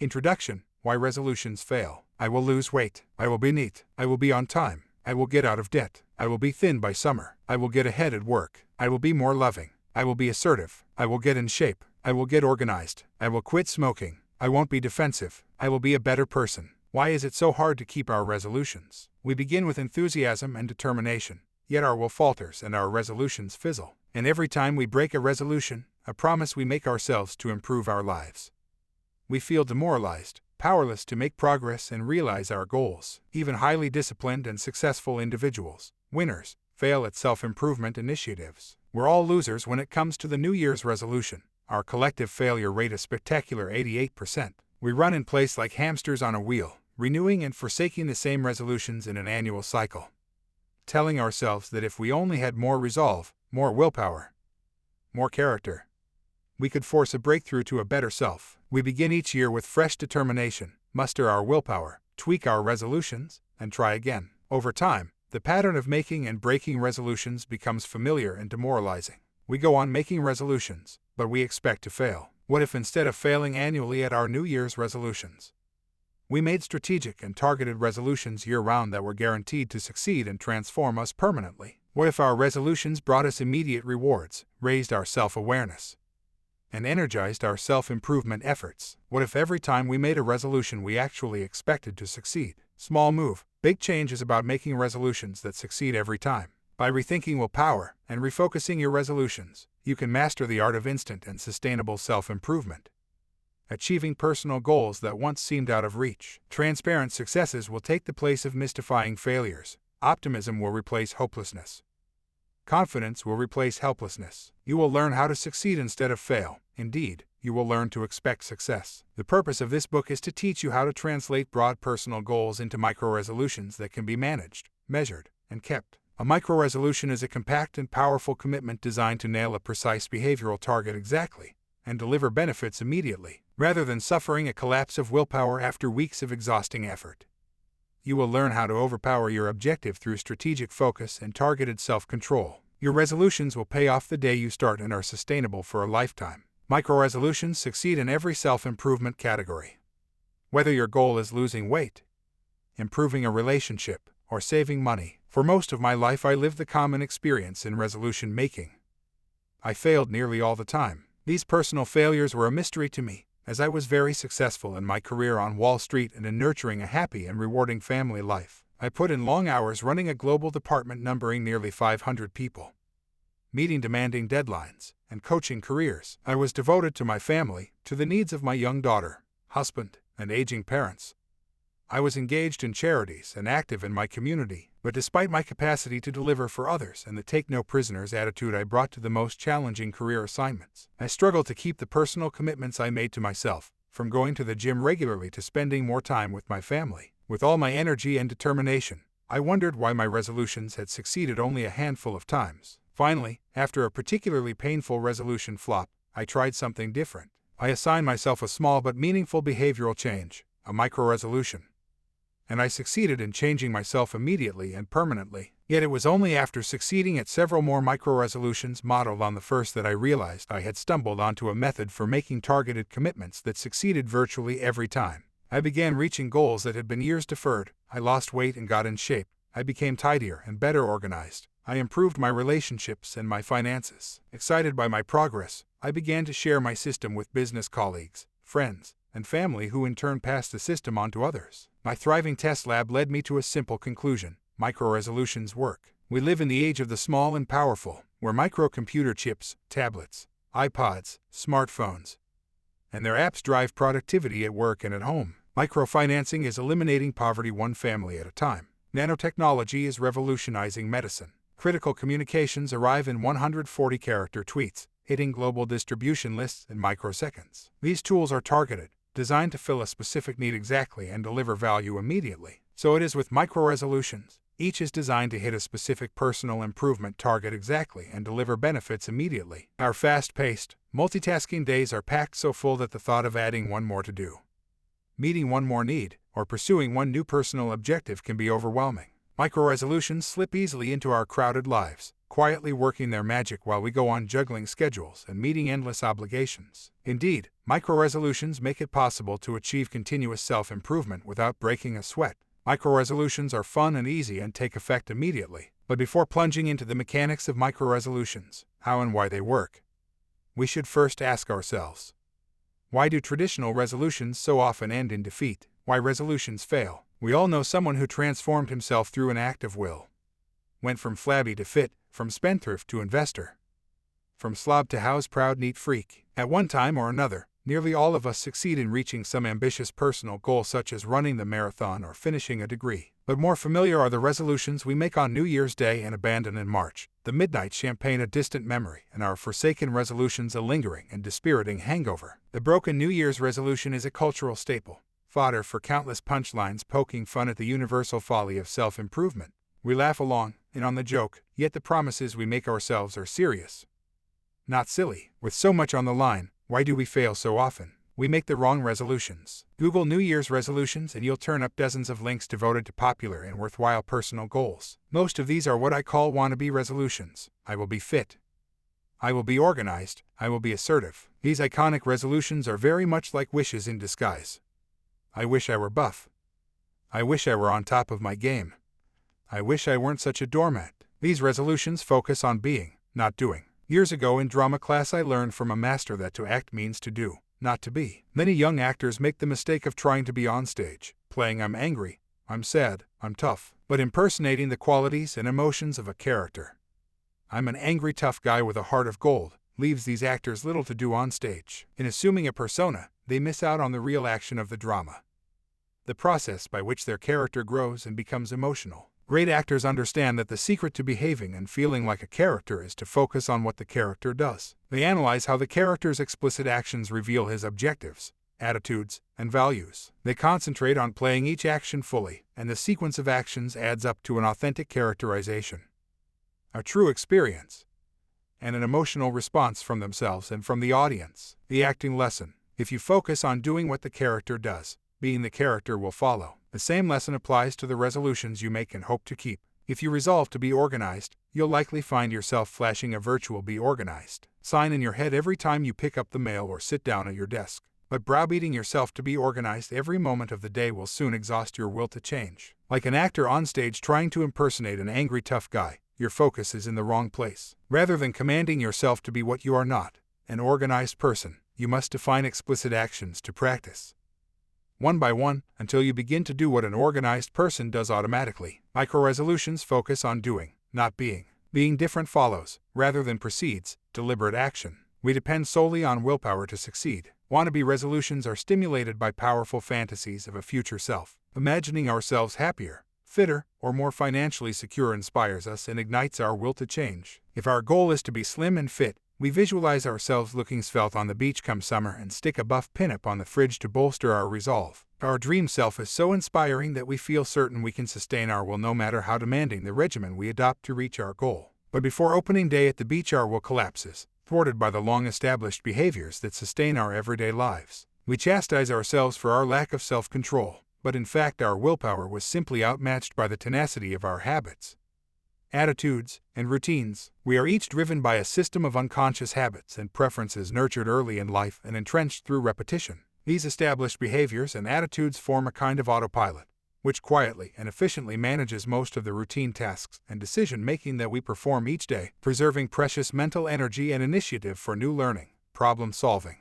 Introduction: Why resolutions fail. I will lose weight. I will be neat. I will be on time. I will get out of debt. I will be thin by summer. I will get ahead at work. I will be more loving. I will be assertive. I will get in shape. I will get organized. I will quit smoking. I won't be defensive. I will be a better person. Why is it so hard to keep our resolutions? We begin with enthusiasm and determination, yet our will falters and our resolutions fizzle. And every time we break a resolution, a promise we make ourselves to improve our lives, we feel demoralized, powerless to make progress and realize our goals. Even highly disciplined and successful individuals, winners, fail at self-improvement initiatives. We're all losers when it comes to the New Year's resolution. Our collective failure rate is spectacular 88%. We run in place like hamsters on a wheel, renewing and forsaking the same resolutions in an annual cycle, telling ourselves that if we only had more resolve, more willpower, more character, we could force a breakthrough to a better self. We begin each year with fresh determination, muster our willpower, tweak our resolutions, and try again. Over time, the pattern of making and breaking resolutions becomes familiar and demoralizing. We go on making resolutions, but we expect to fail. What if instead of failing annually at our New Year's resolutions, we made strategic and targeted resolutions year-round that were guaranteed to succeed and transform us permanently? What if our resolutions brought us immediate rewards, raised our self-awareness, and energized our self-improvement efforts? What if every time we made a resolution we actually expected to succeed? Small move, big change is about making resolutions that succeed every time. By rethinking willpower and refocusing your resolutions, you can master the art of instant and sustainable self-improvement, achieving personal goals that once seemed out of reach. Transparent successes will take the place of mystifying failures. Optimism will replace hopelessness. Confidence will replace helplessness. You will learn how to succeed instead of fail. Indeed, you will learn to expect success. The purpose of this book is to teach you how to translate broad personal goals into micro-resolutions that can be managed, measured, and kept. A micro-resolution is a compact and powerful commitment designed to nail a precise behavioral target exactly and deliver benefits immediately, rather than suffering a collapse of willpower after weeks of exhausting effort. You will learn how to overpower your objective through strategic focus and targeted self-control. Your resolutions will pay off the day you start and are sustainable for a lifetime. Micro-resolutions succeed in every self-improvement category. Whether your goal is losing weight, improving a relationship, or saving money. For most of my life I lived the common experience in resolution making. I failed nearly all the time. These personal failures were a mystery to me, as I was very successful in my career on Wall Street and in nurturing a happy and rewarding family life. I put in long hours running a global department numbering nearly 500 people, meeting demanding deadlines, and coaching careers. I was devoted to my family, to the needs of my young daughter, husband, and aging parents. I was engaged in charities and active in my community, but despite my capacity to deliver for others and the take-no-prisoners attitude I brought to the most challenging career assignments, I struggled to keep the personal commitments I made to myself, from going to the gym regularly to spending more time with my family. With all my energy and determination, I wondered why my resolutions had succeeded only a handful of times. Finally, after a particularly painful resolution flop, I tried something different. I assigned myself a small but meaningful behavioral change, a micro-resolution, and I succeeded in changing myself immediately and permanently. Yet it was only after succeeding at several more micro-resolutions modeled on the first that I realized I had stumbled onto a method for making targeted commitments that succeeded virtually every time. I began reaching goals that had been years deferred. I lost weight and got in shape. I became tidier and better organized. I improved my relationships and my finances. Excited by my progress, I began to share my system with business colleagues, friends, and family who in turn passed the system on to others. My thriving test lab led me to a simple conclusion: micro-resolutions work. We live in the age of the small and powerful, where microcomputer chips, tablets, iPods, smartphones, and their apps drive productivity at work and at home. Microfinancing is eliminating poverty one family at a time. Nanotechnology is revolutionizing medicine. Critical communications arrive in 140-character tweets, hitting global distribution lists in microseconds. These tools are targeted, designed to fill a specific need exactly and deliver value immediately. So it is with micro-resolutions. Each is designed to hit a specific personal improvement target exactly and deliver benefits immediately. Our fast-paced, multitasking days are packed so full that the thought of adding one more to do, meeting one more need, or pursuing one new personal objective can be overwhelming. Micro-resolutions slip easily into our crowded lives, quietly working their magic while we go on juggling schedules and meeting endless obligations. Indeed, Microresolutions make it possible to achieve continuous self-improvement without breaking a sweat. Microresolutions are fun and easy and take effect immediately. But before plunging into the mechanics of microresolutions, how and why they work, we should first ask ourselves, why do traditional resolutions so often end in defeat? Why resolutions fail? We all know someone who transformed himself through an act of will. Went from flabby to fit, from spendthrift to investor, from slob to house-proud neat freak. At one time or another, nearly all of us succeed in reaching some ambitious personal goal such as running the marathon or finishing a degree. But more familiar are the resolutions we make on New Year's Day and abandon in March, the midnight champagne a distant memory, and our forsaken resolutions a lingering and dispiriting hangover. The broken New Year's resolution is a cultural staple, fodder for countless punchlines poking fun at the universal folly of self-improvement. We laugh along, in on the joke, yet the promises we make ourselves are serious, not silly. With so much on the line, why do we fail so often? We make the wrong resolutions. Google New Year's resolutions and you'll turn up dozens of links devoted to popular and worthwhile personal goals. Most of these are what I call wannabe resolutions. I will be fit. I will be organized. I will be assertive. These iconic resolutions are very much like wishes in disguise. I wish I were buff. I wish I were on top of my game. I wish I weren't such a doormat. These resolutions focus on being, not doing. Years ago in drama class I learned from a master that to act means to do, not to be. Many young actors make the mistake of trying to be on stage, playing I'm angry, I'm sad, I'm tough, but impersonating the qualities and emotions of a character. I'm an angry tough guy with a heart of gold, leaves these actors little to do on stage. In assuming a persona, they miss out on the real action of the drama, the process by which their character grows and becomes emotional. Great actors understand that the secret to behaving and feeling like a character is to focus on what the character does. They analyze how the character's explicit actions reveal his objectives, attitudes, and values. They concentrate on playing each action fully, and the sequence of actions adds up to an authentic characterization, a true experience, and an emotional response from themselves and from the audience. The acting lesson: if you focus on doing what the character does, being the character will follow. The same lesson applies to the resolutions you make and hope to keep. If you resolve to be organized, you'll likely find yourself flashing a virtual "be organized" sign in your head every time you pick up the mail or sit down at your desk. But browbeating yourself to be organized every moment of the day will soon exhaust your will to change. Like an actor on stage trying to impersonate an angry tough guy, your focus is in the wrong place. Rather than commanding yourself to be what you are not, an organized person, you must define explicit actions to practice, one by one, until you begin to do what an organized person does automatically. Microresolutions focus on doing, not being. Being different follows, rather than precedes, deliberate action. We depend solely on willpower to succeed. Wannabe resolutions are stimulated by powerful fantasies of a future self. Imagining ourselves happier, fitter, or more financially secure inspires us and ignites our will to change. If our goal is to be slim and fit, we visualize ourselves looking svelte on the beach come summer and stick a buff pinup on the fridge to bolster our resolve. Our dream self is so inspiring that we feel certain we can sustain our will no matter how demanding the regimen we adopt to reach our goal. But before opening day at the beach our will collapses, thwarted by the long-established behaviors that sustain our everyday lives. We chastise ourselves for our lack of self-control, but in fact our willpower was simply outmatched by the tenacity of our habits, attitudes, and routines. We are each driven by a system of unconscious habits and preferences nurtured early in life and entrenched through repetition. These established behaviors and attitudes form a kind of autopilot, which quietly and efficiently manages most of the routine tasks and decision-making that we perform each day, preserving precious mental energy and initiative for new learning, problem-solving,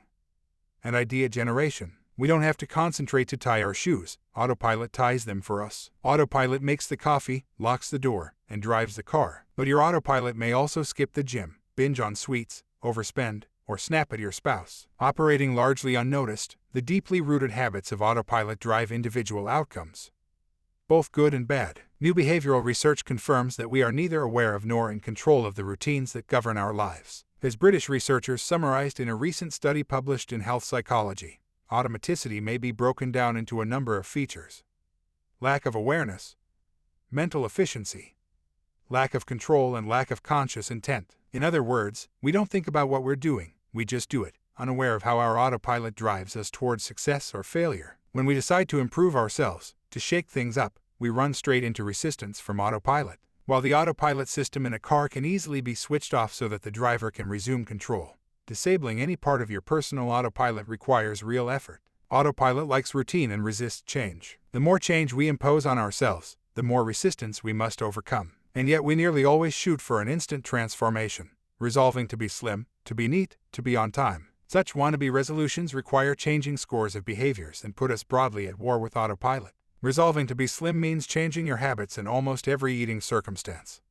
and idea generation. We don't have to concentrate to tie our shoes. Autopilot ties them for us. Autopilot makes the coffee, locks the door, and drives the car. But your autopilot may also skip the gym, binge on sweets, overspend, or snap at your spouse. Operating largely unnoticed, the deeply rooted habits of autopilot drive individual outcomes, both good and bad. New behavioral research confirms that we are neither aware of nor in control of the routines that govern our lives. As British researchers summarized in a recent study published in Health Psychology, automaticity may be broken down into a number of features: lack of awareness, mental efficiency, lack of control, and lack of conscious intent. In other words, we don't think about what we're doing, we just do it, unaware of how our autopilot drives us towards success or failure. When we decide to improve ourselves, to shake things up, we run straight into resistance from autopilot. While the autopilot system in a car can easily be switched off so that the driver can resume control, Disabling any part of your personal autopilot requires real effort. Autopilot likes routine and resists change. The more change we impose on ourselves, the more resistance we must overcome. And yet we nearly always shoot for an instant transformation, resolving to be slim, to be neat, to be on time. Such wannabe resolutions require changing scores of behaviors and put us broadly at war with autopilot. Resolving to be slim means changing your habits in almost every eating circumstance.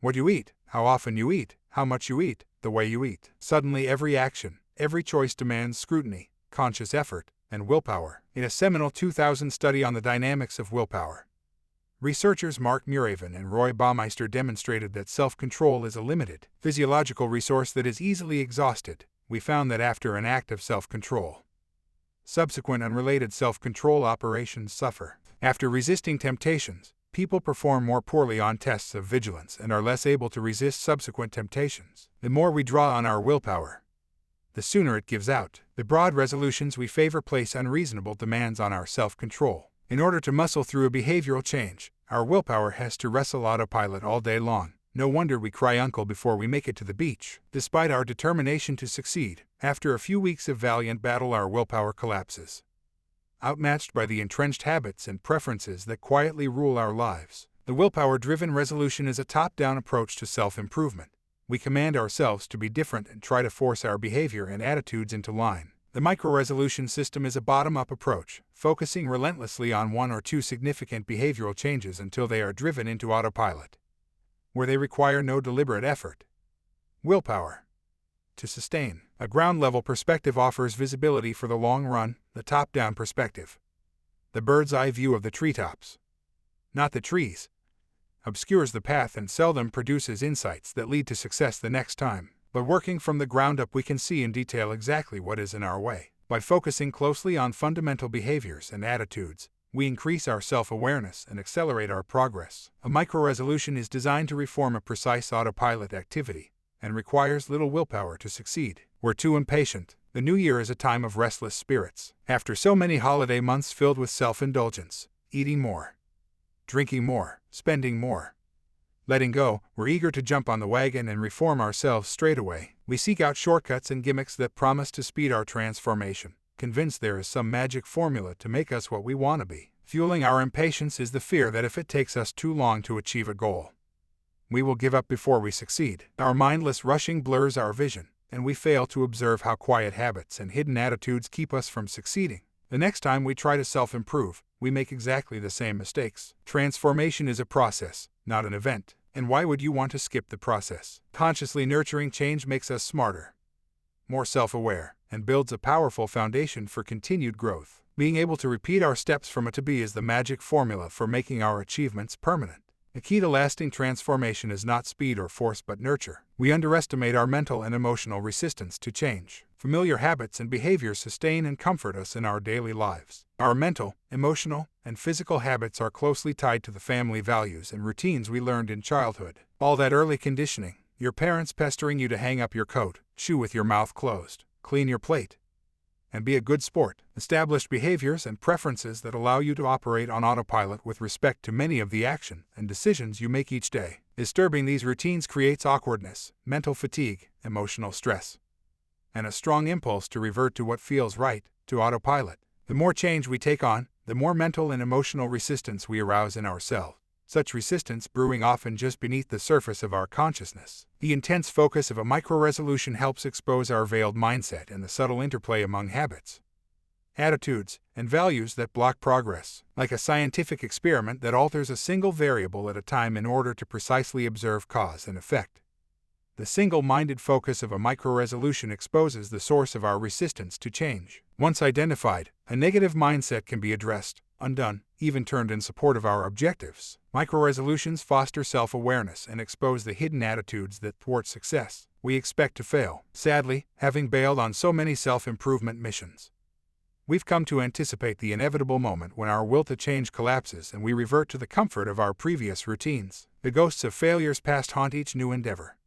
What you eat, how often you eat, how much you eat, the way you eat. Suddenly every action, every choice demands scrutiny, conscious effort, and willpower. In a seminal 2000 study on the dynamics of willpower, researchers Mark Muravin and Roy Baumeister demonstrated that self-control is a limited, physiological resource that is easily exhausted. We found that after an act of self-control, subsequent unrelated self-control operations suffer. After resisting temptations, people perform more poorly on tests of vigilance and are less able to resist subsequent temptations. The more we draw on our willpower, the sooner it gives out. The broad resolutions we favor place unreasonable demands on our self-control. In order to muscle through a behavioral change, our willpower has to wrestle autopilot all day long. No wonder we cry uncle before we make it to the beach. Despite our determination to succeed, after a few weeks of valiant battle our willpower collapses, outmatched by the entrenched habits and preferences that quietly rule our lives. The willpower-driven resolution is a top-down approach to self-improvement. We command ourselves to be different and try to force our behavior and attitudes into line. The micro-resolution system is a bottom-up approach, focusing relentlessly on one or two significant behavioral changes until they are driven into autopilot, where they require no deliberate effort. Willpower to sustain. A ground-level perspective offers visibility for the long run, the top-down perspective, the bird's-eye view of the treetops, not the trees, obscures the path and seldom produces insights that lead to success the next time. But working from the ground up we can see in detail exactly what is in our way. By focusing closely on fundamental behaviors and attitudes, we increase our self-awareness and accelerate our progress. A micro-resolution is designed to reform a precise autopilot activity and requires little willpower to succeed. We're too impatient. The new year is a time of restless spirits. After so many holiday months filled with self-indulgence, eating more, drinking more, spending more, letting go, we're eager to jump on the wagon and reform ourselves straight away. We seek out shortcuts and gimmicks that promise to speed our transformation, convinced there is some magic formula to make us what we want to be. Fueling our impatience is the fear that if it takes us too long to achieve a goal, we will give up before we succeed. Our mindless rushing blurs our vision, and we fail to observe how quiet habits and hidden attitudes keep us from succeeding. The next time we try to self-improve, we make exactly the same mistakes. Transformation is a process, not an event. And why would you want to skip the process? Consciously nurturing change makes us smarter, more self-aware, and builds a powerful foundation for continued growth. Being able to repeat our steps from A to B is the magic formula for making our achievements permanent. The key to lasting transformation is not speed or force but nurture. We underestimate our mental and emotional resistance to change. Familiar habits and behaviors sustain and comfort us in our daily lives. Our mental, emotional, and physical habits are closely tied to the family values and routines we learned in childhood. All that early conditioning, your parents pestering you to hang up your coat, chew with your mouth closed, clean your plate, and be a good sport, established behaviors and preferences that allow you to operate on autopilot with respect to many of the action and decisions you make each day. Disturbing these routines creates awkwardness, mental fatigue, emotional stress, and a strong impulse to revert to what feels right, to autopilot. The more change we take on, the more mental and emotional resistance we arouse in ourselves. Such resistance brewing often just beneath the surface of our consciousness. The intense focus of a micro-resolution helps expose our veiled mindset and the subtle interplay among habits, attitudes, and values that block progress. Like a scientific experiment that alters a single variable at a time in order to precisely observe cause and effect, the single-minded focus of a micro-resolution exposes the source of our resistance to change. Once identified, a negative mindset can be addressed, undone, even turned in support of our objectives. Micro-resolutions foster self-awareness and expose the hidden attitudes that thwart success. We expect to fail. Sadly, having bailed on so many self-improvement missions, we've come to anticipate the inevitable moment when our will to change collapses and we revert to the comfort of our previous routines. The ghosts of failures past haunt each new endeavor,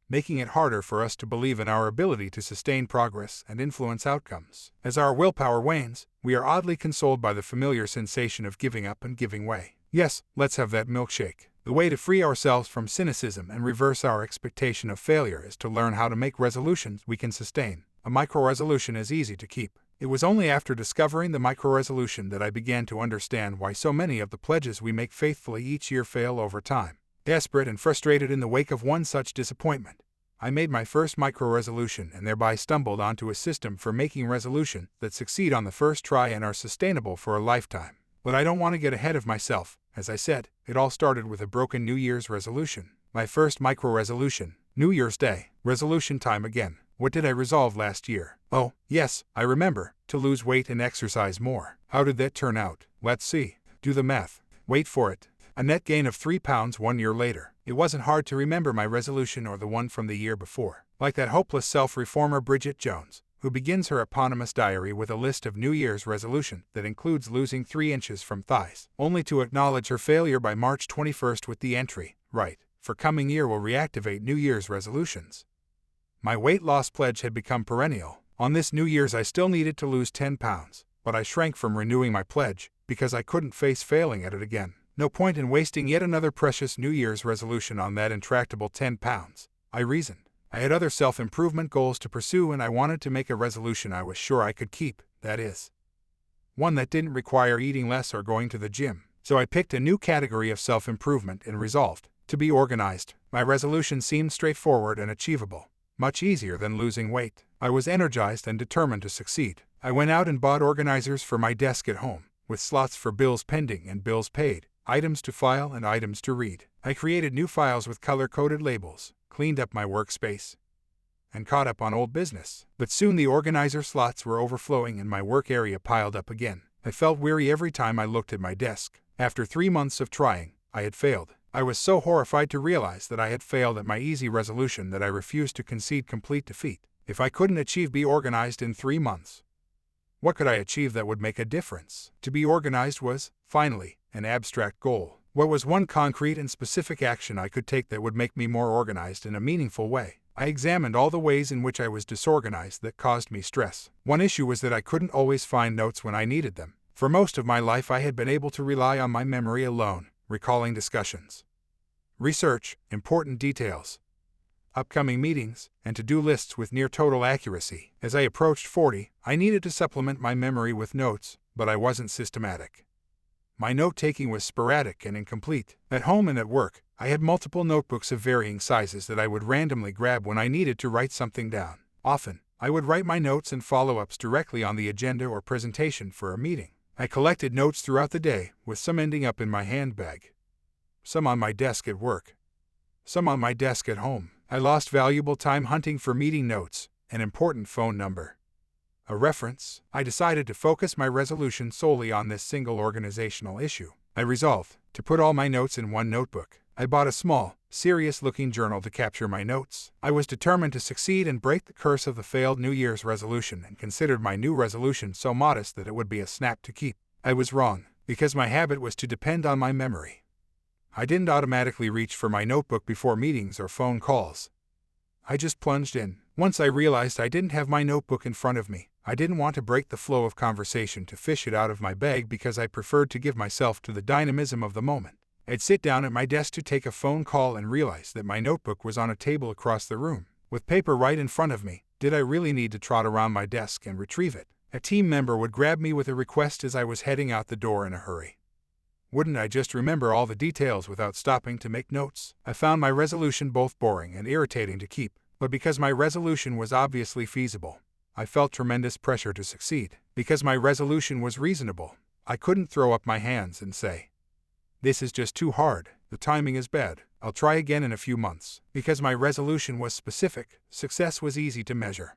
making it harder for us to believe in our ability to sustain progress and influence outcomes. As our willpower wanes, we are oddly consoled by the familiar sensation of giving up and giving way. Yes, let's have that milkshake. The way to free ourselves from cynicism and reverse our expectation of failure is to learn how to make resolutions we can sustain. A micro-resolution is easy to keep. It was only after discovering the micro-resolution that I began to understand why so many of the pledges we make faithfully each year fail over time. Desperate and frustrated in the wake of one such disappointment, I made my first micro-resolution and thereby stumbled onto a system for making resolutions that succeed on the first try and are sustainable for a lifetime. But I don't want to get ahead of myself. As I said, it all started with a broken New Year's resolution. My first micro-resolution, New Year's Day, resolution time again. What did I resolve last year? Oh, yes, I remember, to lose weight and exercise more. How did that turn out? Let's see. Do the math. Wait for it. A net gain of 3 pounds 1 year later. It wasn't hard to remember my resolution or the one from the year before. Like that hopeless self-reformer Bridget Jones, who begins her eponymous diary with a list of New Year's resolutions that includes losing 3 inches from thighs, only to acknowledge her failure by March 21st with the entry, "Right, for coming year will reactivate New Year's resolutions." My weight loss pledge had become perennial. On this New Year's I still needed to lose 10 pounds, but I shrank from renewing my pledge because I couldn't face failing at it again. No point in wasting yet another precious New Year's resolution on that intractable 10 pounds, I reasoned. I had other self-improvement goals to pursue and I wanted to make a resolution I was sure I could keep, that is, one that didn't require eating less or going to the gym. So I picked a new category of self-improvement and resolved to be organized. My resolution seemed straightforward and achievable, much easier than losing weight. I was energized and determined to succeed. I went out and bought organizers for my desk at home, with slots for bills pending and bills paid, items to file and items to read. I created new files with color-coded labels, cleaned up my workspace, and caught up on old business. But soon the organizer slots were overflowing and my work area piled up again. I felt weary every time I looked at my desk. After 3 months of trying, I had failed. I was so horrified to realize that I had failed at my easy resolution that I refused to concede complete defeat. If I couldn't achieve be organized in 3 months, what could I achieve that would make a difference? To be organized was, finally, an abstract goal. What was one concrete and specific action I could take that would make me more organized in a meaningful way? I examined all the ways in which I was disorganized that caused me stress. One issue was that I couldn't always find notes when I needed them. For most of my life I had been able to rely on my memory alone, recalling discussions, research, important details, upcoming meetings, and to-do lists with near total accuracy. As I approached 40, I needed to supplement my memory with notes, but I wasn't systematic. My note-taking was sporadic and incomplete. At home and at work, I had multiple notebooks of varying sizes that I would randomly grab when I needed to write something down. Often, I would write my notes and follow-ups directly on the agenda or presentation for a meeting. I collected notes throughout the day, with some ending up in my handbag, some on my desk at work, some on my desk at home. I lost valuable time hunting for meeting notes, an important phone number, a reference. I decided to focus my resolution solely on this single organizational issue. I resolved to put all my notes in one notebook. I bought a small, serious-looking journal to capture my notes. I was determined to succeed and break the curse of the failed New Year's resolution and considered my new resolution so modest that it would be a snap to keep. I was wrong, because my habit was to depend on my memory. I didn't automatically reach for my notebook before meetings or phone calls. I just plunged in. Once I realized I didn't have my notebook in front of me, I didn't want to break the flow of conversation to fish it out of my bag because I preferred to give myself to the dynamism of the moment. I'd sit down at my desk to take a phone call and realize that my notebook was on a table across the room, with paper right in front of me. Did I really need to trot around my desk and retrieve it? A team member would grab me with a request as I was heading out the door in a hurry. Wouldn't I just remember all the details without stopping to make notes? I found my resolution both boring and irritating to keep, but because my resolution was obviously feasible, I felt tremendous pressure to succeed. Because my resolution was reasonable, I couldn't throw up my hands and say, "This is just too hard, the timing is bad, I'll try again in a few months." Because my resolution was specific, success was easy to measure.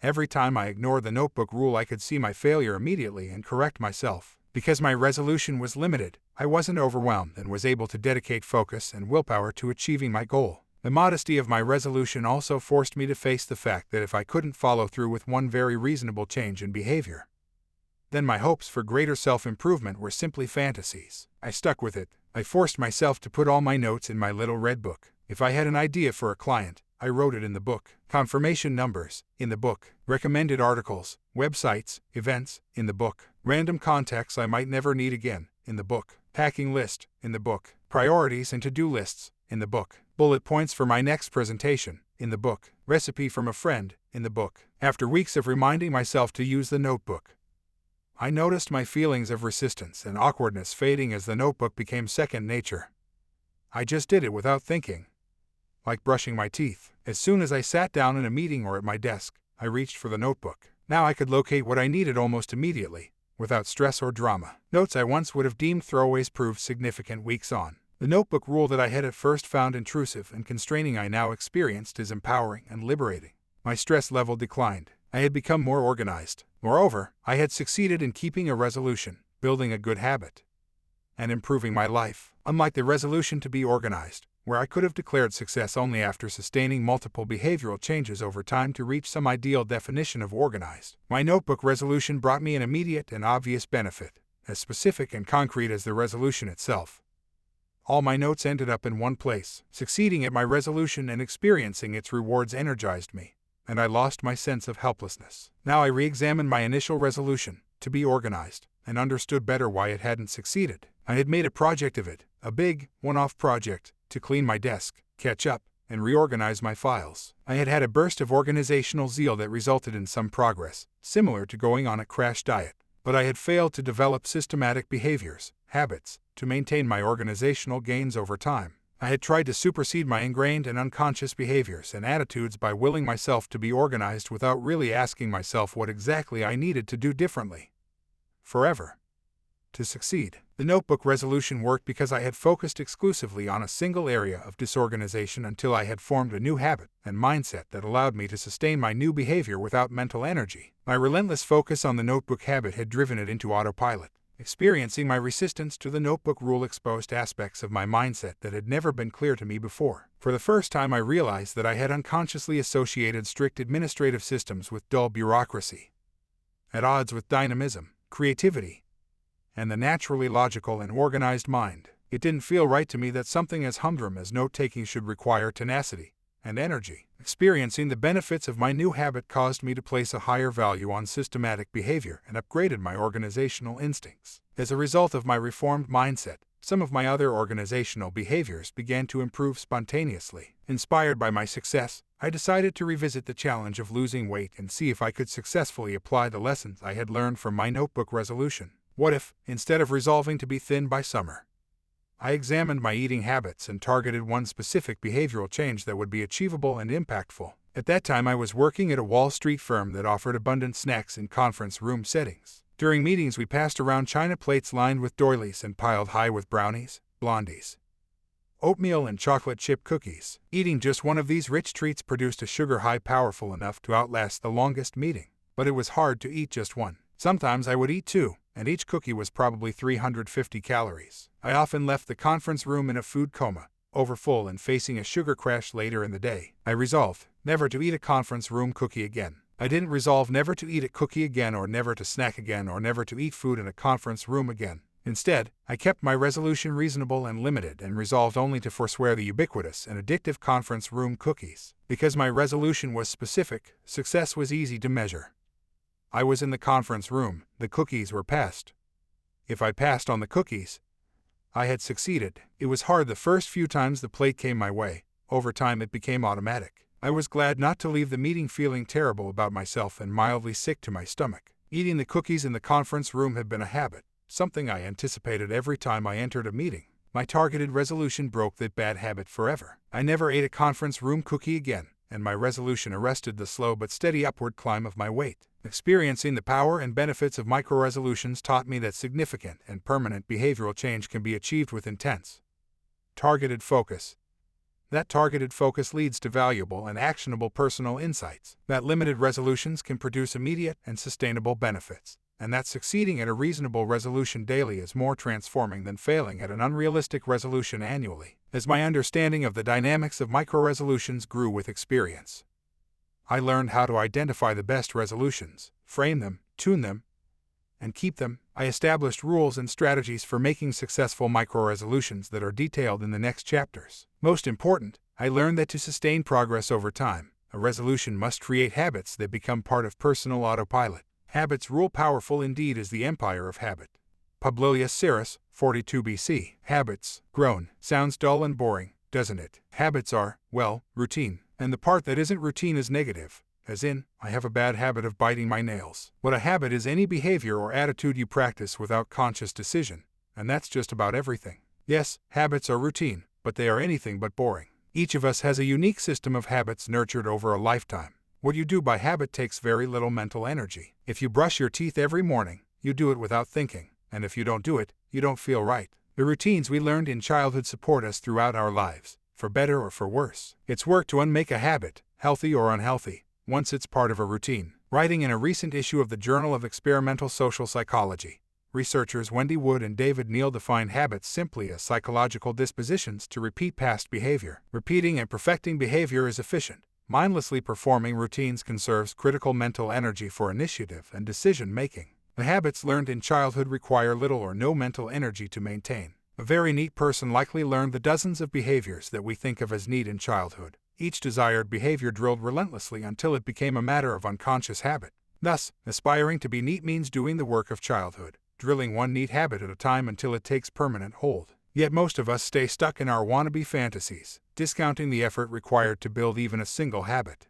Every time I ignored the notebook rule I could see my failure immediately and correct myself. Because my resolution was limited, I wasn't overwhelmed and was able to dedicate focus and willpower to achieving my goal. The modesty of my resolution also forced me to face the fact that if I couldn't follow through with one very reasonable change in behavior, then my hopes for greater self-improvement were simply fantasies. I stuck with it. I forced myself to put all my notes in my little red book. If I had an idea for a client, I wrote it in the book. Confirmation numbers, in the book. Recommended articles, websites, events, in the book. Random contacts I might never need again, in the book. Packing list, in the book. priorities and to-do lists, in the book. Bullet points for my next presentation, in the book. Recipe from a friend, in the book. After weeks of reminding myself to use the notebook, I noticed my feelings of resistance and awkwardness fading as the notebook became second nature. I just did it without thinking. Like brushing my teeth. As soon as I sat down in a meeting or at my desk, I reached for the notebook. Now I could locate what I needed almost immediately, without stress or drama. Notes I once would have deemed throwaways proved significant weeks on. The notebook rule that I had at first found intrusive and constraining I now experienced as empowering and liberating. My stress level declined. I had become more organized. Moreover, I had succeeded in keeping a resolution, building a good habit, and improving my life. Unlike the resolution to be organized, where I could have declared success only after sustaining multiple behavioral changes over time to reach some ideal definition of organized, my notebook resolution brought me an immediate and obvious benefit, as specific and concrete as the resolution itself. All my notes ended up in one place. Succeeding at my resolution and experiencing its rewards energized me, and I lost my sense of helplessness. Now I re-examined my initial resolution, to be organized, and understood better why it hadn't succeeded. I had made a project of it, a big, one-off project, to clean my desk, catch up, and reorganize my files. I had had a burst of organizational zeal that resulted in some progress, similar to going on a crash diet, but I had failed to develop systematic behaviors, habits, to maintain my organizational gains over time. I had tried to supersede my ingrained and unconscious behaviors and attitudes by willing myself to be organized without really asking myself what exactly I needed to do differently. Forever. To succeed. The notebook resolution worked because I had focused exclusively on a single area of disorganization until I had formed a new habit and mindset that allowed me to sustain my new behavior without mental energy. My relentless focus on the notebook habit had driven it into autopilot. Experiencing my resistance to the notebook rule exposed aspects of my mindset that had never been clear to me before. For the first time I realized that I had unconsciously associated strict administrative systems with dull bureaucracy, at odds with dynamism, creativity, and the naturally logical and organized mind. It didn't feel right to me that something as humdrum as note-taking should require tenacity and energy. Experiencing the benefits of my new habit caused me to place a higher value on systematic behavior and upgraded my organizational instincts. As a result of my reformed mindset, some of my other organizational behaviors began to improve spontaneously. Inspired by my success, I decided to revisit the challenge of losing weight and see if I could successfully apply the lessons I had learned from my notebook resolution. What if, instead of resolving to be thin by summer, I examined my eating habits and targeted one specific behavioral change that would be achievable and impactful? At that time I was working at a Wall Street firm that offered abundant snacks in conference room settings. During meetings we passed around china plates lined with doilies and piled high with brownies, blondies, oatmeal and chocolate chip cookies. Eating just one of these rich treats produced a sugar high powerful enough to outlast the longest meeting. But it was hard to eat just one. Sometimes I would eat two, and each cookie was probably 350 calories. I often left the conference room in a food coma, overfull and facing a sugar crash later in the day. I resolved never to eat a conference room cookie again. I didn't resolve never to eat a cookie again or never to snack again or never to eat food in a conference room again. Instead, I kept my resolution reasonable and limited and resolved only to forswear the ubiquitous and addictive conference room cookies. Because my resolution was specific, success was easy to measure. I was in the conference room, the cookies were passed. If I passed on the cookies, I had succeeded. It was hard the first few times the plate came my way. Over time it became automatic. I was glad not to leave the meeting feeling terrible about myself and mildly sick to my stomach. Eating the cookies in the conference room had been a habit, something I anticipated every time I entered a meeting. My targeted resolution broke that bad habit forever. I never ate a conference room cookie again, and my resolution arrested the slow but steady upward climb of my weight. Experiencing the power and benefits of micro-resolutions taught me that significant and permanent behavioral change can be achieved with intense, targeted focus. That targeted focus leads to valuable and actionable personal insights. That limited resolutions can produce immediate and sustainable benefits. And that succeeding at a reasonable resolution daily is more transforming than failing at an unrealistic resolution annually. As my understanding of the dynamics of micro-resolutions grew with experience, I learned how to identify the best resolutions, frame them, tune them, and keep them. I established rules and strategies for making successful micro-resolutions that are detailed in the next chapters. Most important, I learned that to sustain progress over time, a resolution must create habits that become part of personal autopilot. Habits rule. Powerful indeed is the empire of habit. Publilius Syrus, 42 BC. Habits. Grown. Sounds dull and boring, doesn't it? Habits are, well, routine. And the part that isn't routine is negative. As in, I have a bad habit of biting my nails. What a habit is any behavior or attitude you practice without conscious decision. And that's just about everything. Yes, habits are routine, but they are anything but boring. Each of us has a unique system of habits nurtured over a lifetime. What you do by habit takes very little mental energy. If you brush your teeth every morning, you do it without thinking. And if you don't do it, you don't feel right. The routines we learned in childhood support us throughout our lives, for better or for worse. It's work to unmake a habit, healthy or unhealthy, once it's part of a routine. Writing in a recent issue of the Journal of Experimental Social Psychology, researchers Wendy Wood and David Neal define habits simply as psychological dispositions to repeat past behavior. Repeating and perfecting behavior is efficient. Mindlessly performing routines conserves critical mental energy for initiative and decision-making. The habits learned in childhood require little or no mental energy to maintain. A very neat person likely learned the dozens of behaviors that we think of as neat in childhood. Each desired behavior drilled relentlessly until it became a matter of unconscious habit. Thus, aspiring to be neat means doing the work of childhood, drilling one neat habit at a time until it takes permanent hold. Yet most of us stay stuck in our wannabe fantasies, discounting the effort required to build even a single habit,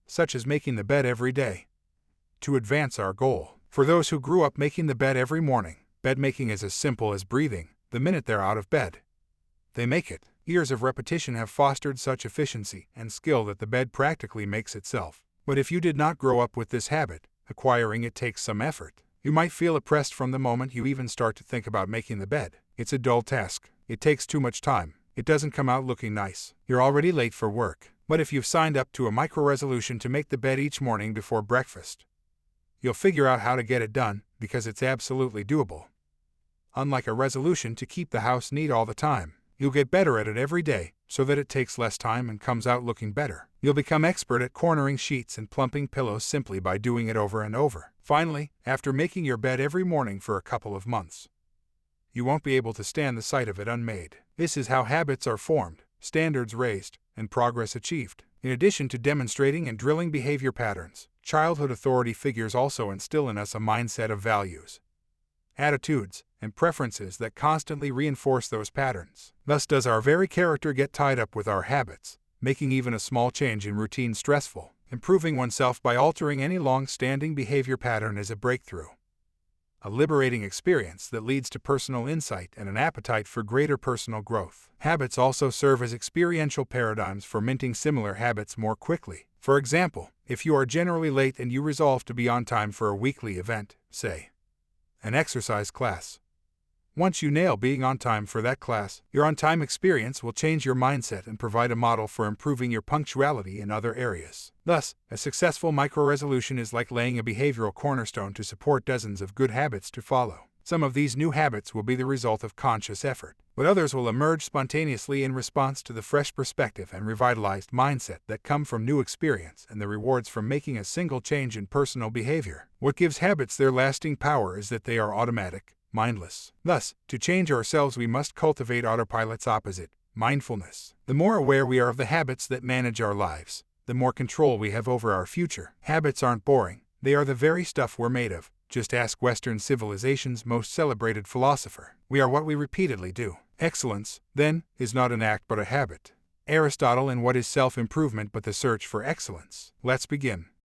such as making the bed every day, to advance our goal. For those who grew up making the bed every morning, bed making is as simple as breathing the minute they're out of bed. They make it. Years of repetition have fostered such efficiency and skill that the bed practically makes itself. But if you did not grow up with this habit, acquiring it takes some effort. You might feel oppressed from the moment you even start to think about making the bed. It's a dull task. It takes too much time. It doesn't come out looking nice. You're already late for work. But if you've signed up to a micro-resolution to make the bed each morning before breakfast, you'll figure out how to get it done, because it's absolutely doable. Unlike a resolution to keep the house neat all the time, you'll get better at it every day, so that it takes less time and comes out looking better. You'll become expert at cornering sheets and plumping pillows simply by doing it over and over. Finally, after making your bed every morning for a couple of months, you won't be able to stand the sight of it unmade. This is how habits are formed, standards raised, and progress achieved. In addition to demonstrating and drilling behavior patterns, childhood authority figures also instill in us a mindset of values, attitudes, and preferences that constantly reinforce those patterns. Thus does our very character get tied up with our habits, making even a small change in routine stressful. Improving oneself by altering any long-standing behavior pattern is a breakthrough, a liberating experience that leads to personal insight and an appetite for greater personal growth. Habits also serve as experiential paradigms for minting similar habits more quickly. For example, if you are generally late and you resolve to be on time for a weekly event, say, an exercise class, once you nail being on time for that class, your on-time experience will change your mindset and provide a model for improving your punctuality in other areas. Thus, a successful micro-resolution is like laying a behavioral cornerstone to support dozens of good habits to follow. Some of these new habits will be the result of conscious effort, but others will emerge spontaneously in response to the fresh perspective and revitalized mindset that come from new experience and the rewards from making a single change in personal behavior. What gives habits their lasting power is that they are automatic, mindless. Thus, to change ourselves we must cultivate autopilot's opposite, mindfulness. The more aware we are of the habits that manage our lives, the more control we have over our future. Habits aren't boring, they are the very stuff we're made of. Just ask Western civilization's most celebrated philosopher. We are what we repeatedly do. Excellence, then, is not an act but a habit. Aristotle. And what is self-improvement but the search for excellence? Let's begin.